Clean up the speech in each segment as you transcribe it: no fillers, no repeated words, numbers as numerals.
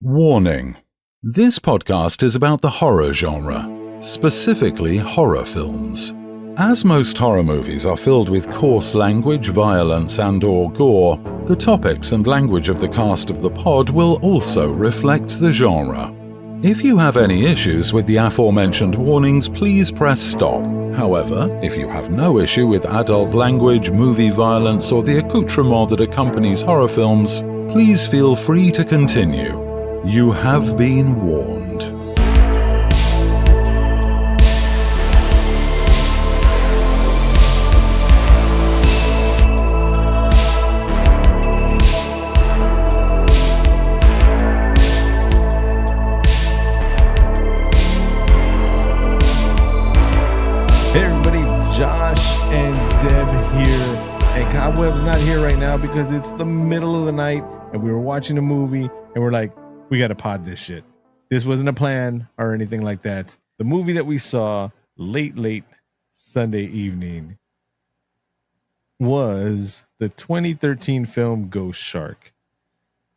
Warning. This podcast is about the horror genre, specifically horror films. As most horror movies are filled with coarse language, violence, and/or gore, the topics and language of the cast of the pod will also reflect the genre. If you have any issues with the aforementioned warnings, please press stop. However, if you have no issue with adult language, movie violence, or the accoutrement that accompanies horror films, please feel free to continue. You have been warned. Hey everybody, Josh and Deb here, and Cobweb's not here right now because it's the middle of the night and we were watching a movie and we're like, we got to pod this shit. This wasn't a plan or anything like that. The movie that we saw late Sunday evening was the 2013 film Ghost Shark.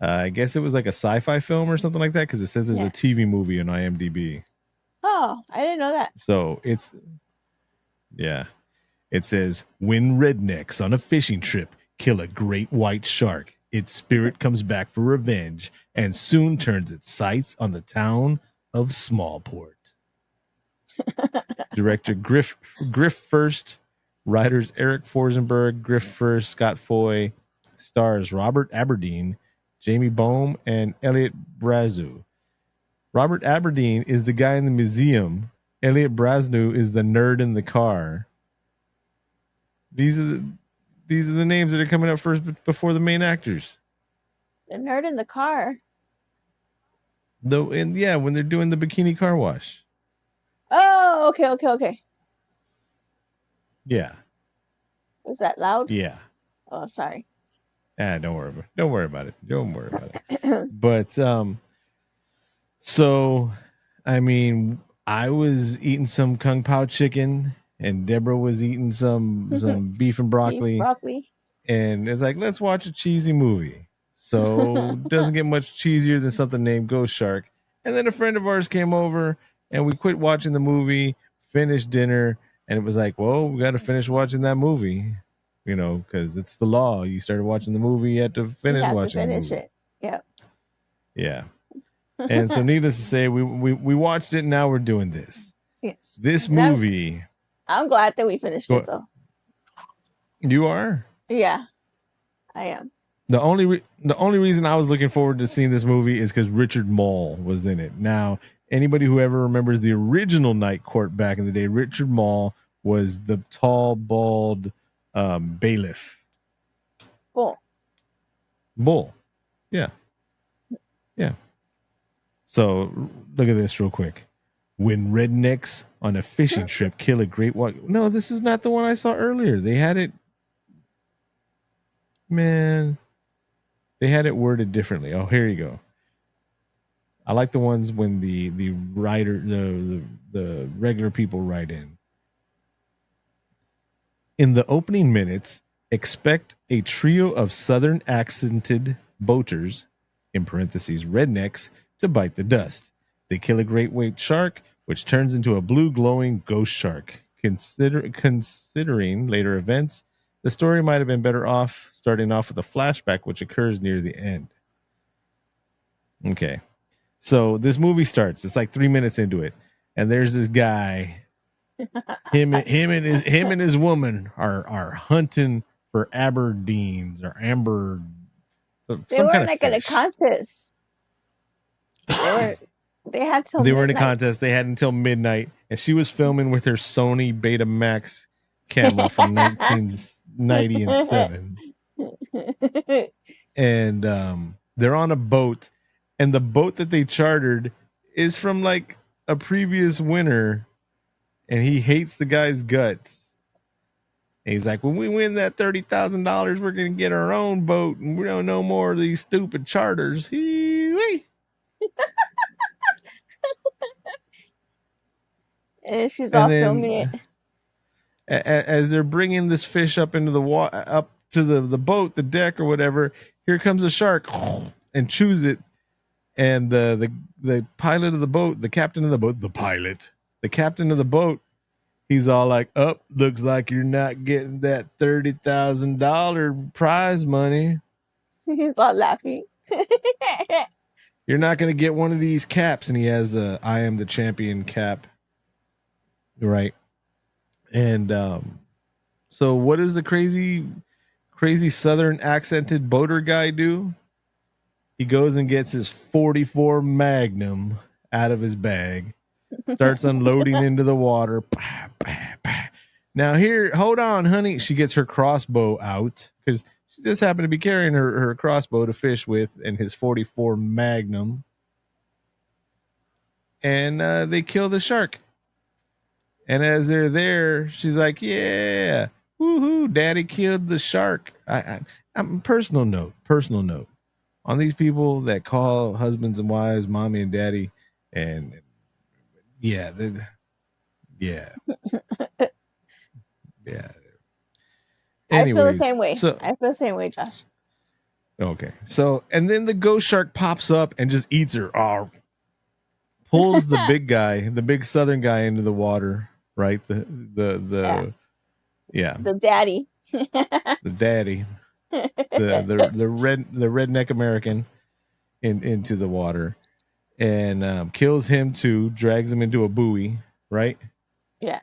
I guess it was like a sci-fi film or something like that because it says there's a TV movie on IMDb. Oh, I didn't know that. So it says, when rednecks on a fishing trip kill a great white shark, its spirit comes back for revenge and soon turns its sights on the town of Smallport. Director Griff First, writers Eric Forsenberg, Griff First, Scott Foy, stars Robert Aberdeen, Jamie Bohm, and Elliot Brazu. Robert Aberdeen is the guy in the museum. Elliot Brasnu is the nerd in the car. These are the names that are coming up first before the main actors. The nerd in the car. When they're doing the bikini car wash. Oh, okay. Yeah. Was that loud? Yeah. Oh, sorry. Don't worry about it. But so I mean, I was eating some Kung Pao chicken and Deborah was eating some beef and broccoli. And it's like, let's watch a cheesy movie. So it doesn't get much cheesier than something named Ghost Shark. And then a friend of ours came over and we quit watching the movie, finished dinner, and it was like, well, we got to finish watching that movie, because it's the law. You started watching the movie, you had to finish watching it. Yep. Yeah. And so needless to say, we watched it and now we're doing this. Yes. This movie. I'm glad that we finished it though. You are? Yeah, I am. The only reason I was looking forward to seeing this movie is because Richard Mall was in it. Now, anybody who ever remembers the original Night Court back in the day, Richard Mall was the tall, bald bailiff. Bull. Yeah. So look at this real quick. When rednecks on a fishing trip kill a great white. No, this is not the one I saw earlier. They had it. Man, they had it worded differently. Oh, here you go. I like the ones when the writer, the regular people write in. In the opening minutes, expect a trio of southern accented boaters, in parentheses, rednecks, to bite the dust. They kill a great white shark, which turns into a blue glowing ghost shark. Considering later events, the story might have been better off starting off with a flashback, which occurs near the end. Okay. So this movie starts. It's like 3 minutes into it. And there's this guy. Him and his woman are hunting for Aberdeens or amber. They were like in a contest. They had some. They were in a contest. They had until midnight, and she was filming with her Sony Betamax camera from 1997. And they're on a boat, and the boat that they chartered is from like a previous winner, and he hates the guy's guts. And he's like, when we win that $30,000, we're gonna get our own boat, and we don't know more of these stupid charters. And she's all filming it. As they're bringing this fish up into the water, up to the boat, the deck or whatever, here comes a shark and chews it And the pilot of the boat, the captain of the boat, the captain of the boat, he's all like, "Oh, looks like you're not getting that $30,000 prize money. He's all laughing. You're not going to get one of these caps." And he has the "I am the champion" cap, right? And so what does the crazy Southern accented boater guy do? He goes and gets his 44 Magnum out of his bag, starts unloading into the water. Now here, hold on, honey. She gets her crossbow out because she just happened to be carrying her crossbow to fish with and his 44 Magnum. And they kill the shark. And as they're there, she's like, "Yeah, woohoo, daddy killed the shark." I'm personal note. On these people that call husbands and wives mommy and daddy, and yeah. Anyways, I feel the same way. I feel the same way, Josh. Okay. So, and then the ghost shark pops up and just eats her. Pulls the big guy, the big Southern guy into the water, right? The daddy. The daddy. the redneck American into the water and kills him too, drags him into a buoy, right? Yeah.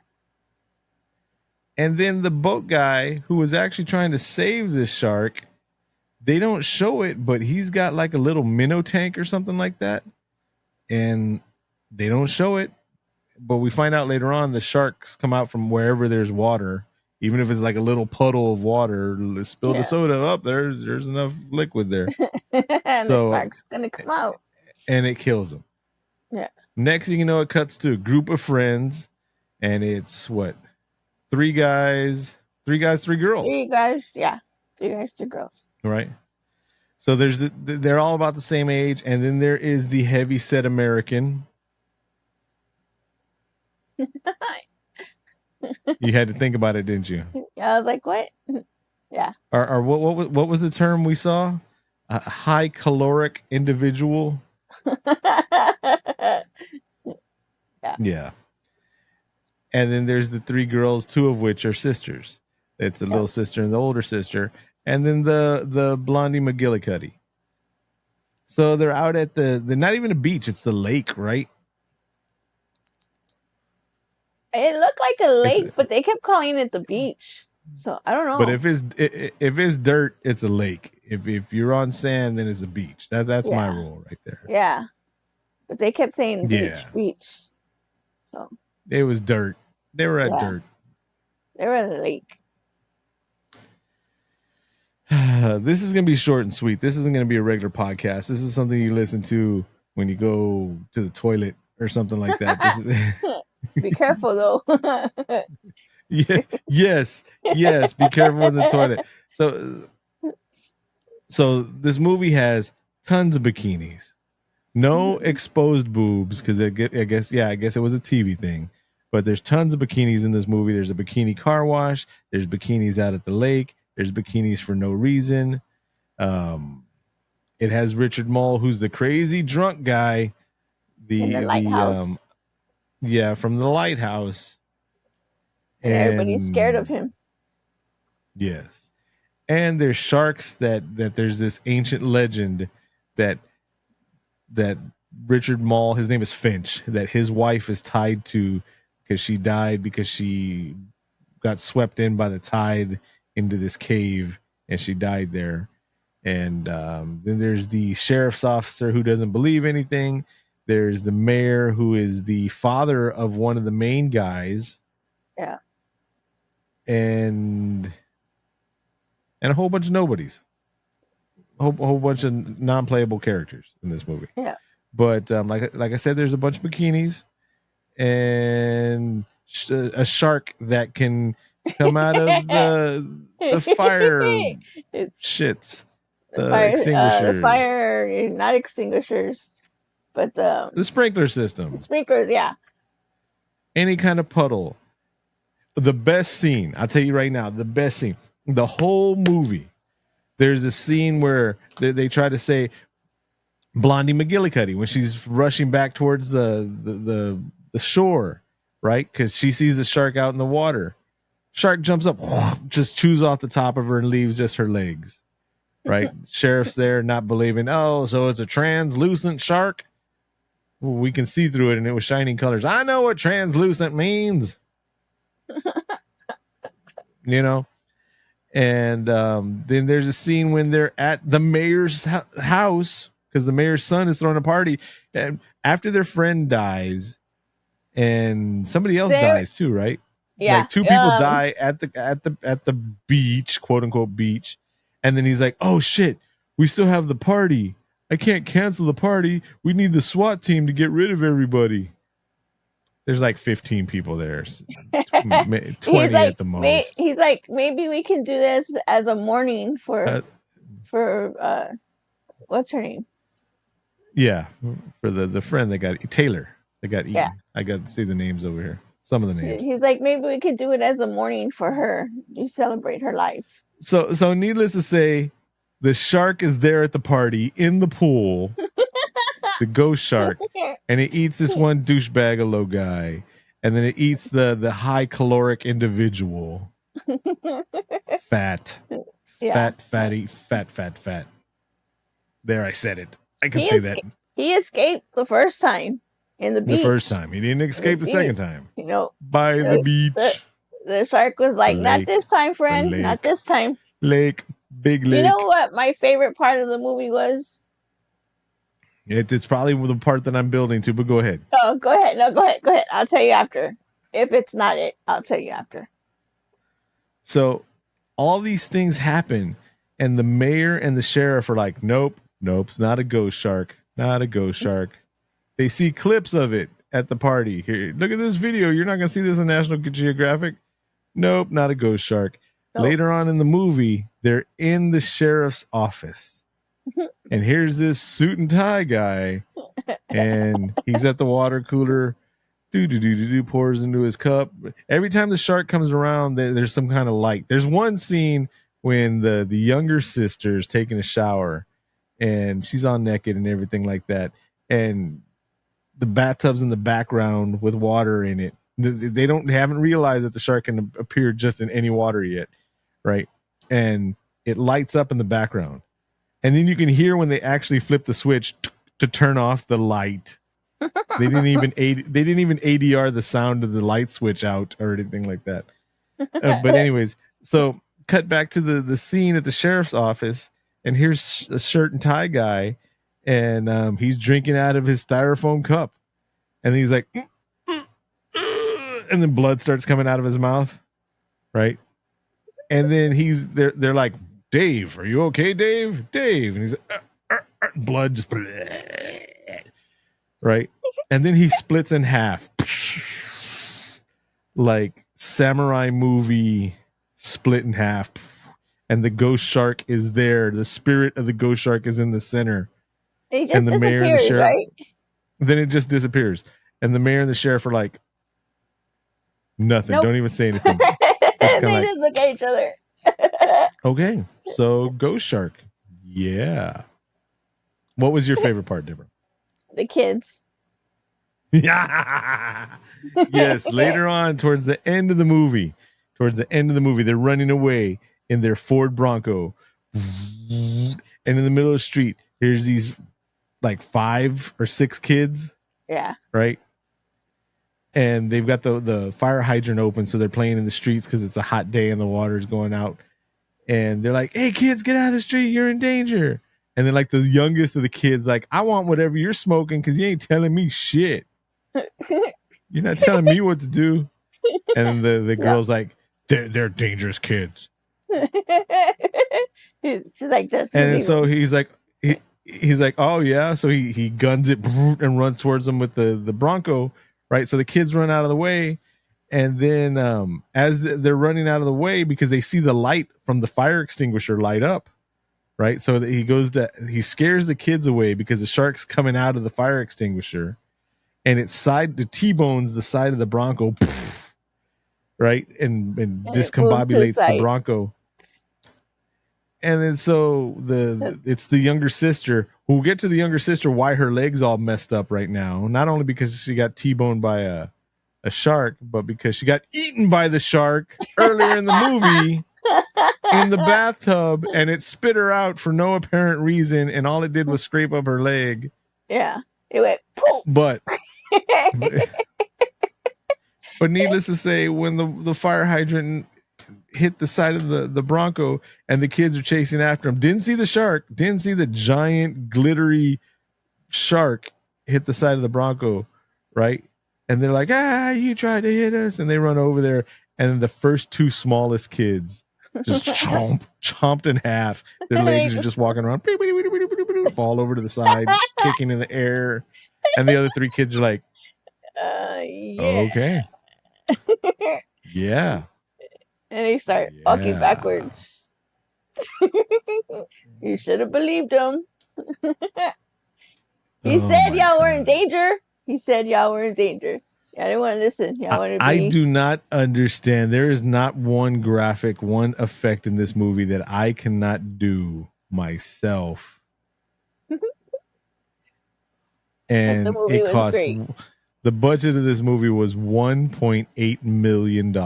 And then the boat guy who was actually trying to save this shark, they don't show it, but he's got like a little minnow tank or something like that. And they don't show it, but we find out later on the sharks come out from wherever there's water. Even if it's like a little puddle of water, spill the soda up, there's enough liquid there. And so, the shark's gonna come out. And it kills him. Yeah. Next thing you know, it cuts to a group of friends, and it's what? 3 guys, 3 girls. 3 guys, yeah. 3 guys, 2 girls. Right. So they're all about the same age, and then there is the heavyset American. You had to think about it, didn't you? Yeah, I was like, what? Yeah. Or what was the term we saw? A high caloric individual. Yeah. And then there's the 3 girls, 2 of which are sisters. It's the little sister and the older sister, and then the blondie McGillicuddy. So they're out at the not even a beach; it's the lake, right? It looked like a lake, but they kept calling it the beach. So I don't know. But if it's dirt, it's a lake. If you're on sand, then it's a beach. That's my rule right there. Yeah, but they kept saying beach. So it was dirt. They were at dirt. They were at a lake. This is gonna be short and sweet. This isn't gonna be a regular podcast. This is something you listen to when you go to the toilet or something like that. Be careful though. Yes. Be careful with the toilet. So this movie has tons of bikinis, no exposed boobs because I guess it was a TV thing. But there's tons of bikinis in this movie. There's a bikini car wash. There's bikinis out at the lake. There's bikinis for no reason. It has Richard Mole, who's the crazy drunk guy. The lighthouse. From the lighthouse. And everybody's scared of him. Yes. And there's sharks that there's this ancient legend that Richard Mole, his name is Finch, that his wife is tied to because she died because she got swept in by the tide into this cave and she died there. And then there's the sheriff's officer who doesn't believe anything. There's the mayor who is the father of one of the main guys. Yeah. And a whole bunch of nobodies. A whole bunch of non-playable characters in this movie. Yeah. But like I said, there's a bunch of bikinis and a shark that can come out of the fire shits. The fire, not extinguishers, but the sprinkler system. Sprinklers, yeah. Any kind of puddle. The best scene, I'll tell you right now, the best scene. The whole movie, there's a scene where they try to say, Blondie McGillicuddy when she's rushing back towards the shore, right? Because she sees the shark out in the water. Shark jumps up, just chews off the top of her and leaves just her legs. Right? Sheriff's there, not believing. Oh, so it's a translucent shark. Well, we can see through it, and it was shining colors. I know what translucent means. You know. And then there's a scene when they're at the mayor's house because the mayor's son is throwing a party, and after their friend dies, and somebody else dies too, right? Yeah, like two people die at the beach, quote unquote beach, and then he's like, "Oh shit, we still have the party. I can't cancel the party. We need the SWAT team to get rid of everybody." There's like 15 people there, 20 at the most. He's like, maybe we can do this as a mourning for what's her name? Yeah, for the friend that got Taylor that got eaten. Yeah. I got to see the names over here. Some of the names. He's like, maybe we could do it as a mourning for her. You celebrate her life. So needless to say, the shark is there at the party in the pool. The ghost shark, and it eats this one douchebagalo guy, and then it eats the high caloric individual. Fat. There, I said it. I can say that. He escaped the first time in the beach. The first time. He didn't escape the second time. You know, by the beach. The shark was like, not this time, friend. Not this time. Big lake. You know what my favorite part of the movie was? It's probably the part that I'm building to, but go ahead. Oh, go ahead. No, go ahead. I'll tell you after. If it's not it, I'll tell you after. So all these things happen, and the mayor and the sheriff are like, nope, it's not a ghost shark. Not a ghost shark. They see clips of it at the party. Here, look at this video. You're not going to see this on National Geographic. Nope, not a ghost shark. Nope. Later on in the movie, they're in the sheriff's office. And here's this suit and tie guy, and he's at the water cooler, pours into his cup. Every time the shark comes around, there's some kind of light. There's one scene when the younger sister's taking a shower, and she's all naked and everything like that, and the bathtub's in the background with water in it. They haven't realized that the shark can appear just in any water yet, right? And it lights up in the background. And then you can hear when they actually flip the switch to turn off the light. They didn't even ADR the sound of the light switch out or anything like that. But anyways, so cut back to the scene at the sheriff's office, and here's a shirt and tie guy, and he's drinking out of his styrofoam cup, and he's like, and then blood starts coming out of his mouth, right? And then they're like, Dave, are you okay, Dave? Dave. And he's like, blood just, right? And then he splits in half. Like samurai movie split in half. And the ghost shark is there. The spirit of the ghost shark is in the center. He just disappears, right? Then it just disappears. And the mayor and the sheriff are like, nothing. Nope. Don't even say anything. They just look at each other. Okay, so ghost shark. Yeah. What was your favorite part, Deborah? The kids. Yeah. Yes, later on, towards the end of the movie, they're running away in their Ford Bronco. And in the middle of the street, here's these like 5 or 6 kids. Yeah. Right? And they've got the fire hydrant open, so they're playing in the streets because it's a hot day and the water's going out. And they're like, hey, kids, get out of the street. You're in danger. And then like the youngest of the kids, like, I want whatever you're smoking because you ain't telling me shit. You're not telling me what to do. And then the girl's like, they're dangerous kids. She's like, just. And so he's like, he's like, oh, yeah. So he guns it and runs towards them with the Bronco. Right. So the kids run out of the way. And then as they're running out of the way, because they see the light from the fire extinguisher light up, right? So he scares the kids away because the shark's coming out of the fire extinguisher, and the T-bones the side of the Bronco, right? And discombobulates the Bronco. And then so it's the younger sister. We'll get to the younger sister why her legs all messed up right now. Not only because she got T-boned by a shark, but because she got eaten by the shark earlier in the movie in the bathtub, and it spit her out for no apparent reason, and all it did was scrape up her leg. Yeah, it went poop. But needless to say, when the fire hydrant hit the side of the Bronco and the kids are chasing after him, didn't see the shark, didn't see the giant glittery shark hit the side of the Bronco, right? And they're like, you tried to hit us. And they run over there. And then the first two smallest kids just chomped in half. Their legs are just walking around, fall over to the side, kicking in the air. And the other three kids are like, yeah. Okay. Yeah. And they start walking backwards. You should have believed him. He said y'all were in danger. He said y'all were in danger. Y'all didn't want to listen. Y'all want to be. I do not understand. There is not one graphic, one effect in this movie that I cannot do myself. And it cost great. The budget of this movie was $1.8 million.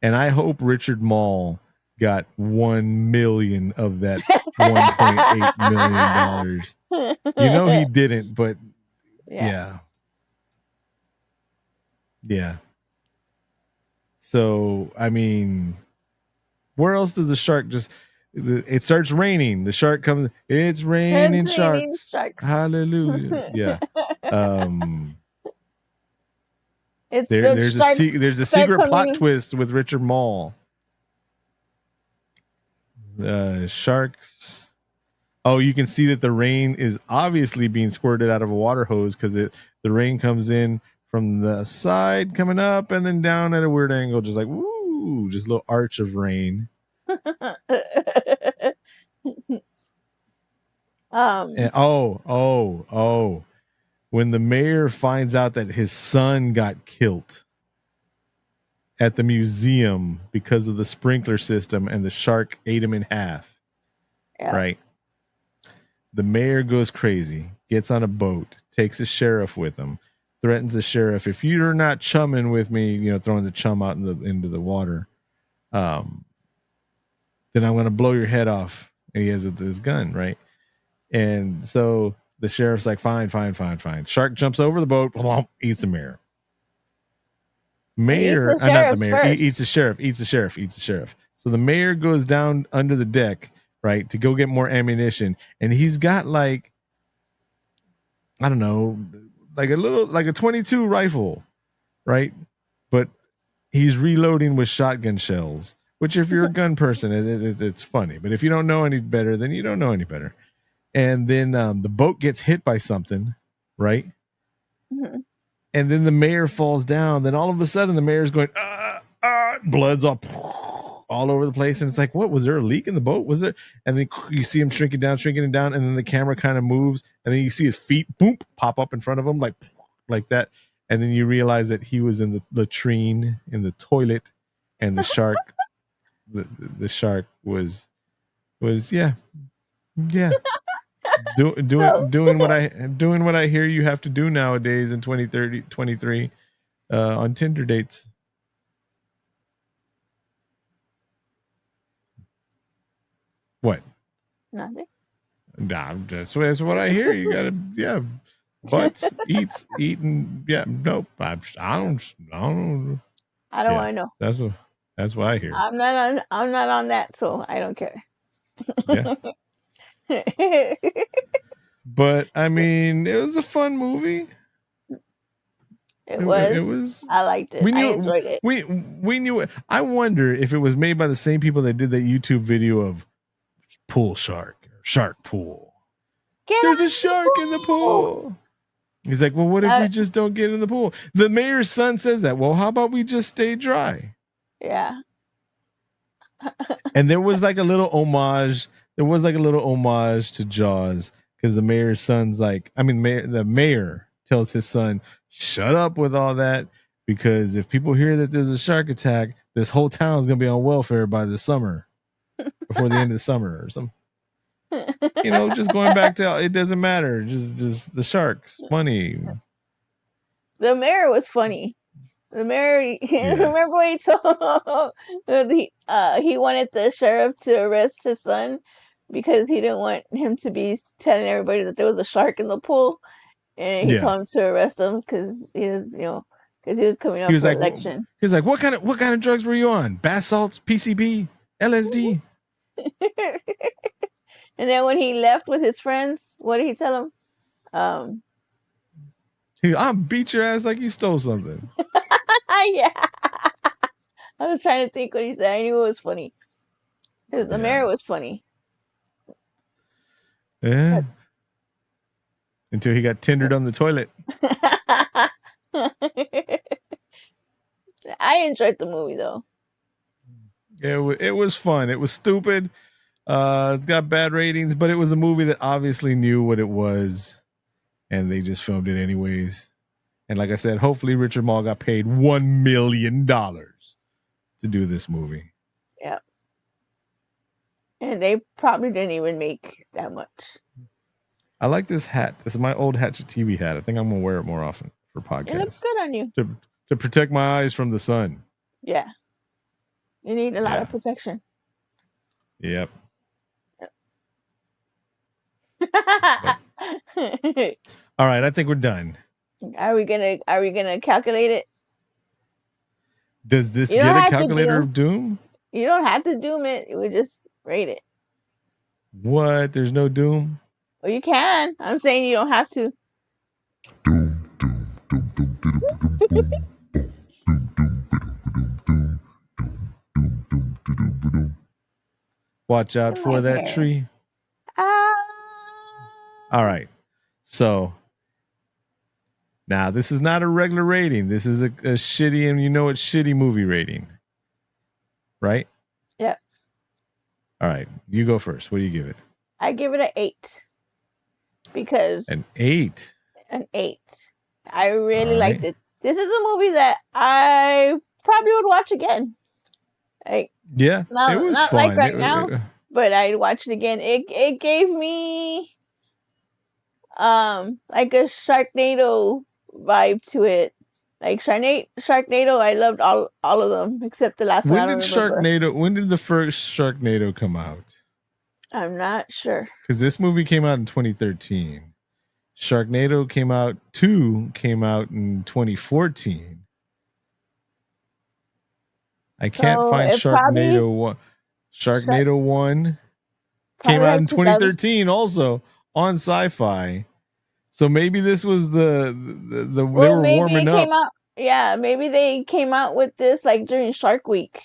And I hope Richard Mall got 1 million of that $1.8 million. You know he didn't, but yeah. So, I mean, where else does the shark just... It starts raining. The shark comes. It's raining sharks. Hallelujah. Yeah. There's a secret plot twist with Richard Mall. Sharks. Oh, you can see that the rain is obviously being squirted out of a water hose because the rain comes in from the side coming up and then down at a weird angle, just like woo, just a little arch of rain. And, when the mayor finds out that his son got killed at the museum because of the sprinkler system and the shark ate him in half, right? The mayor goes crazy, gets on a boat, takes the sheriff with him, threatens the sheriff, if you're not chumming with me, throwing the chum out into the water, then I'm going to blow your head off. And he has his gun, right? And so the sheriff's like, fine. Shark jumps over the boat, eats the mayor. Not the mayor. Eats the sheriff. So the mayor goes down under the deck, right, to go get more ammunition. And he's got I don't know, like a 22 rifle, right? But he's reloading with shotgun shells, which if you're a gun person, it's funny. But if you don't know any better, then you don't know any better. And then the boat gets hit by something, right? Mm-hmm. And then the mayor falls down. Then all of a sudden, the mayor's going, blood's all over the place. And it's like, what? Was there a leak in the boat? Was there? And then you see him shrinking down. And then the camera kind of moves. And then you see his feet, boom, pop up in front of him like that. And then you realize that he was in the latrine, in the toilet. And the shark, the shark was yeah. Doing what I hear you have to do nowadays in 2023 on Tinder dates. What? Nothing. Nah, that's what I hear. You gotta butts, eating. Yeah, nope. I don't want to know. That's what I hear. I'm not on that, so I don't care. Yeah. But I mean, it was a fun movie. It was. I liked it. I enjoyed it. We knew it. I wonder if it was made by the same people that did that YouTube video of pool shark pool. There's a shark in the pool. He's like, well, what if we just don't get in the pool? The mayor's son says that. Well, how about we just stay dry? Yeah. And there was like a little homage. There was like a little homage to Jaws because the mayor's son's like, the mayor tells his son, shut up with all that, because if people hear that there's a shark attack, this whole town is going to be on welfare by the summer. before the end of the summer or something. Just going back to it doesn't matter. Just the sharks, money. The mayor was funny. The mayor, remember when he told he wanted the sheriff to arrest his son because he didn't want him to be telling everybody that there was a shark in the pool, and he told him to arrest him because he was, because he was coming up for election. He was like, "What kind of drugs were you on? Bath salts, PCB, LSD?" And then when he left with his friends, what did he tell them? I'll beat your ass like you stole something. Yeah. I was trying to think what he said. I knew it was funny. The mayor was funny. Yeah. Until he got tendered on the toilet. I enjoyed the movie though. It was fun. It was stupid. It's got bad ratings, but it was a movie that obviously knew what it was, and they just filmed it anyways. And like I said, hopefully Richard Mall got paid $1 million to do this movie. Yeah. And they probably didn't even make that much. I like this hat. This is my old Hatchet TV hat. I think I'm going to wear it more often for podcasts. It looks good on you. To protect my eyes from the sun. Yeah. You need a lot of protection. Yep. All right, I think we're done. Are we gonna calculate it? Does this get a calculator of doom? You don't have to doom it. We just rate it. What? There's no doom? Well, you can. I'm saying you don't have to. Watch out for that tree. All right. So now this is not a regular rating. This is a shitty, and it's shitty movie rating. Right? Yeah. All right. You go first. What do you give it? I give it an 8. Because an 8. An 8. I really liked it. This is a movie that I probably would watch again. Like, yeah, it was not fun. like right now, but I'd watch it again. It gave me like a Sharknado vibe to it. Like Sharknado, I loved all of them except the last one. When did the first Sharknado come out? I'm not sure. Because this movie came out in 2013. Sharknado came out in 2014. I can't find Sharknado 1. Sharknado 1 came out in 2013 also on Sci-Fi. So maybe this was they were warming up. Maybe they came out with this like during Shark Week.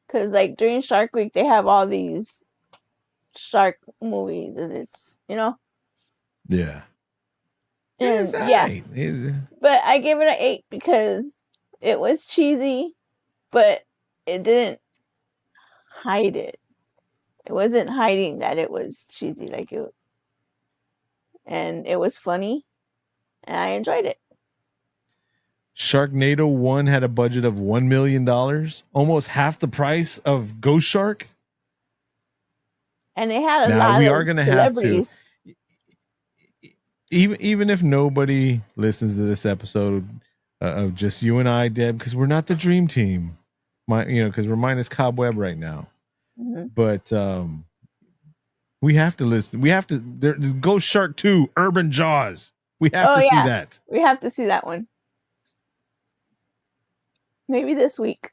Because like during Shark Week they have all these shark movies and it's, Yeah. And, but I give it an 8 because it was cheesy, but it didn't hide it. It wasn't hiding that it was cheesy and it was funny and I enjoyed it. Sharknado 1 had a budget of $1 million, almost half the price of Ghost Shark. And they had a lot of celebrities. Even if nobody listens to this episode of just you and I, Deb, because we're not the dream team, because we're minus Cobweb right now. Mm-hmm. But we have to listen. We have to. There's Ghost Shark 2, Urban Jaws. We have to see that. We have to see that one. Maybe this week.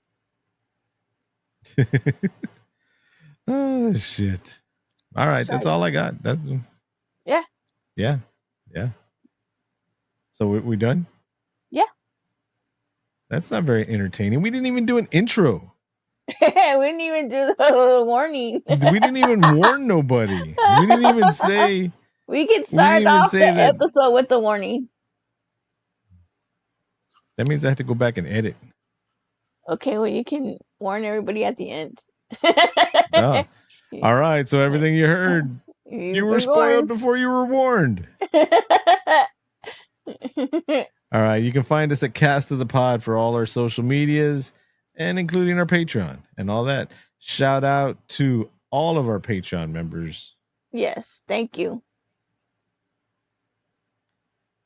Oh shit! All right, that's all I got. That's yeah. So we done? Yeah. That's not very entertaining. We didn't even do an intro. We didn't even do the warning. We didn't even warn nobody. We didn't even say. We could start off the episode with the warning. That means I have to go back and edit. Okay, well, you can warn everybody at the end. Oh. All right, so everything you heard, you were spoiled before you were warned. All right, you can find us at Cast of the Pod for all our social medias and including our Patreon and all that. Shout out to all of our Patreon members. Yes, thank you.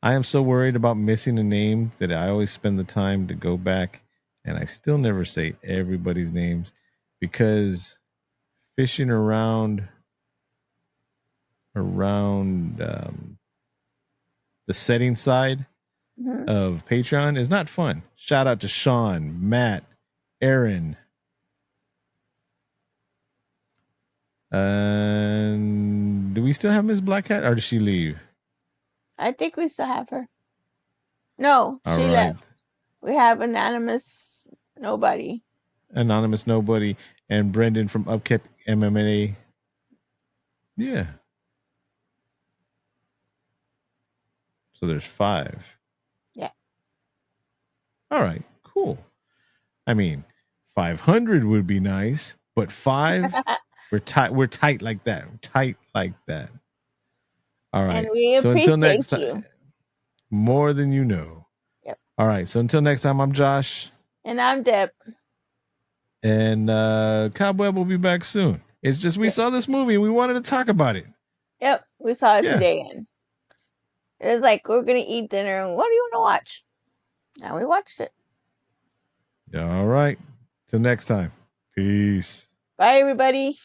I am so worried about missing a name that I always spend the time to go back, and I still never say everybody's names because fishing around the setting side of Patreon is not fun. Shout out to Sean, Matt, Aaron. Do we still have Miss Black Cat, or did she leave? I think we still have her. No, she left. We have Anonymous Nobody. Anonymous Nobody and Brendan from Upkept MMA. Yeah. So there's 5. Yeah. All right, cool. I mean, 500 would be nice, but 5, we're tight like that. All right. And we appreciate you. More than you know. Yep. All right. So until next time, I'm Josh. And I'm Deb. And Cobweb will be back soon. It's just we saw this movie and we wanted to talk about it. Yep. We saw it today. And it was like, we're going to eat dinner. And what do you want to watch? And we watched it. All right. Till next time. Peace. Bye, everybody.